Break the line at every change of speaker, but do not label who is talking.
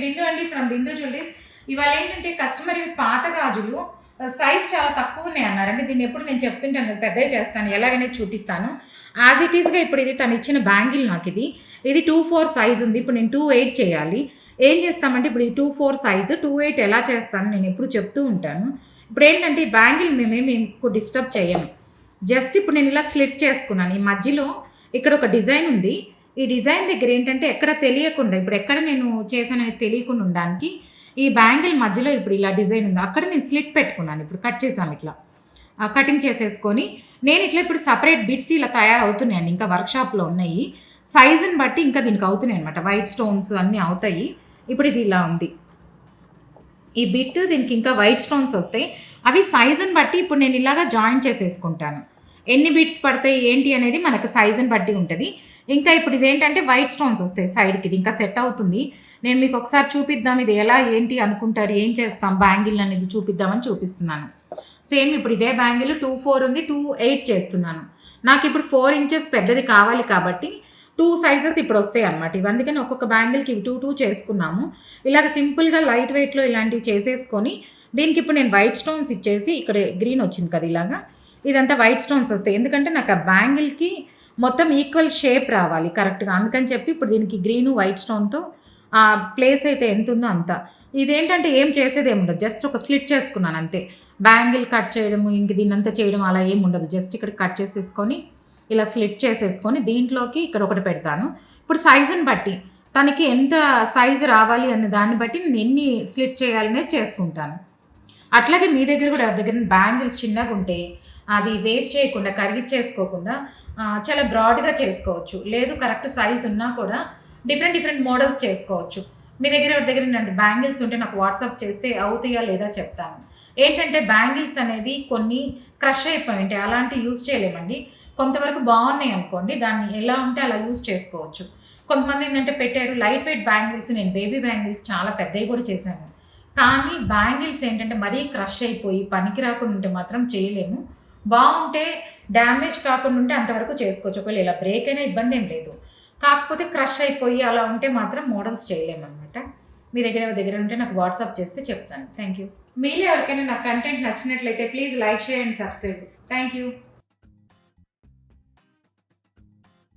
బిందు అండి from Bindu jewelleries. ఇవాళ ఏంటంటే కస్టమర్ ఇవి పాత గాజులు సైజ్ చాలా తక్కువ ఉన్నాయి అన్నారండి. దీన్ని ఎప్పుడు నేను చెప్తుంటాను కదా, పెద్దవి చేస్తాను, ఎలాగనేది చూపిస్తాను. యాజ్ ఇట్ ఈస్గా ఇప్పుడు ఇది తను ఇచ్చిన బ్యాంగిల్ నాకు ఇది 2-4 సైజ్ ఉంది. ఇప్పుడు నేను 2-8 చేయాలి. ఏం చేస్తామంటే ఇప్పుడు ఇది 2-4 సైజు, 2-8 ఎలా చేస్తాను నేను ఎప్పుడు చెప్తూ ఉంటాను. ఇప్పుడు ఏంటంటే ఈ బ్యాంగిల్ మేమేమి డిస్టర్బ్ చేయము. జస్ట్ ఇప్పుడు నేను ఇలా స్లిట్ చేసుకున్నాను. ఈ మధ్యలో ఇక్కడ ఒక డిజైన్ ఉంది. ఈ డిజైన్ దగ్గర ఏంటంటే ఎక్కడ తెలియకుండా, ఇప్పుడు ఎక్కడ నేను చేశానని తెలియకుండా ఉండడానికి ఈ బ్యాంగిల్ మధ్యలో ఇప్పుడు ఇలా డిజైన్ ఉంది, అక్కడ నేను స్లిట్ పెట్టుకున్నాను. ఇప్పుడు కట్ చేసాము, ఇట్లా కటింగ్ చేసేసుకొని నేను ఇట్లా ఇప్పుడు సపరేట్ బిట్స్ ఇలా తయారవుతున్నాయండి. ఇంకా వర్క్షాప్లో ఉన్నాయి. సైజుని బట్టి ఇంకా దీనికి అవుతున్నాయి అనమాట. వైట్ స్టోన్స్ అన్నీ అవుతాయి. ఇప్పుడు ఇది ఇలా ఉంది ఈ బిట్, దీనికి ఇంకా వైట్ స్టోన్స్ వస్తాయి. అవి సైజుని బట్టి ఇప్పుడు నేను ఇలాగా జాయిన్ చేసేసుకుంటాను. ఎన్ని బిట్స్ పడతాయి ఏంటి అనేది మనకు సైజుని బట్టి ఉంటుంది. ఇంకా ఇప్పుడు ఇదేంటంటే వైట్ స్టోన్స్ వస్తాయి సైడ్కి, ఇది ఇంకా సెట్ అవుతుంది. నేను మీకు ఒకసారి చూపిద్దాం ఇది ఎలా ఏంటి అనుకుంటారు, ఏం చేస్తాం బ్యాంగిల్ అనేది చూపిద్దామని చూపిస్తున్నాను. సేమ్ ఇప్పుడు ఇదే బ్యాంగిల్ 2-4 ఉంది, 2-8 చేస్తున్నాను. నాకు ఇప్పుడు 4 ఇంచెస్ పెద్దది కావాలి కాబట్టి 2 సైజెస్ ఇప్పుడు వస్తాయి అన్నమాట. ఇవి అందుకని ఒక్కొక్క బ్యాంగిల్కి ఇవి 2-2 చేసుకున్నాము. ఇలాగ సింపుల్గా లైట్ వెయిట్లో ఇలాంటివి చేసేసుకొని దీనికి ఇప్పుడు నేను వైట్ స్టోన్స్ ఇచ్చేసి, ఇక్కడ గ్రీన్ వచ్చింది కదా ఇలాగా, ఇదంతా వైట్ స్టోన్స్ వస్తాయి. ఎందుకంటే నాకు ఆ బ్యాంగిల్కి మొత్తం ఈక్వల్ షేప్ రావాలి కరెక్ట్గా, అందుకని చెప్పి ఇప్పుడు దీనికి గ్రీను వైట్ స్టోన్తో ఆ ప్లేస్ అయితే ఎంత ఉందో అంత. ఇదేంటంటే ఏం చేసేది ఏముండదు, జస్ట్ ఒక స్లిట్ చేసుకున్నాను అంతే. బ్యాంగిల్ కట్ చేయడము ఇంక దీన్నంతా చేయడం అలా ఏమి ఉండదు. జస్ట్ ఇక్కడ కట్ చేసేసుకొని ఇలా స్లిట్ చేసేసుకొని దీంట్లోకి ఇక్కడ ఒకటి పెడతాను. ఇప్పుడు సైజుని బట్టి తనకి ఎంత సైజు రావాలి అనే దాన్ని బట్టి నేను ఎన్ని స్లిట్ చేయాలనేది చేసుకుంటాను. అట్లాగే మీ దగ్గర కూడా ఎవరి దగ్గర బ్యాంగిల్స్ చిన్నగా ఉంటే అది వేస్ట్ చేయకుండా, కరిగిచ్చేసుకోకుండా చాలా బ్రాడ్గా చేసుకోవచ్చు. లేదు కరెక్ట్ సైజ్ ఉన్నా కూడా డిఫరెంట్ మోడల్స్ చేసుకోవచ్చు. మీ దగ్గర ఎవరి దగ్గర ఇలాంటి బ్యాంగిల్స్ ఉంటే నాకు వాట్సాప్ చేస్తే అవుతాయా లేదా చెప్తాను. ఏంటంటే బ్యాంగిల్స్ అనేవి కొన్ని క్రష్ అయిపోయి ఉంటాయి, అలాంటివి యూజ్ చేయలేమండి. కొంతవరకు బాగున్నాయి అనుకోండి, దాన్ని ఎలా ఉంటే అలా యూజ్ చేసుకోవచ్చు. కొంతమంది ఏంటంటే పెట్టారు లైట్ వెయిట్ బ్యాంగిల్స్, నేను బేబీ బ్యాంగిల్స్ చాలా పెద్దవి కూడా చేశాను. కానీ బ్యాంగిల్స్ ఏంటంటే మరీ క్రష్ అయిపోయి పనికి రాకుండా ఉంటే మాత్రం చేయలేము. బాగుంటే డ్యామేజ్ కాకుండా ఉంటే అంతవరకు చేసుకోవచ్చు. ఒకవేళ ఇలా బ్రేక్ అయినా ఇబ్బంది ఏం లేదు. కాకపోతే క్రష్ అయిపోయి అలా ఉంటే మాత్రం మోడల్స్ చేయలేమన్నమాట. మీ దగ్గర ఉంటే నాకు వాట్సాప్ చేస్తే చెప్తాను. Thank you. మీలో ఎవరికైనా నా కంటెంట్ నచ్చినట్లయితే please like, share and subscribe. Thank you.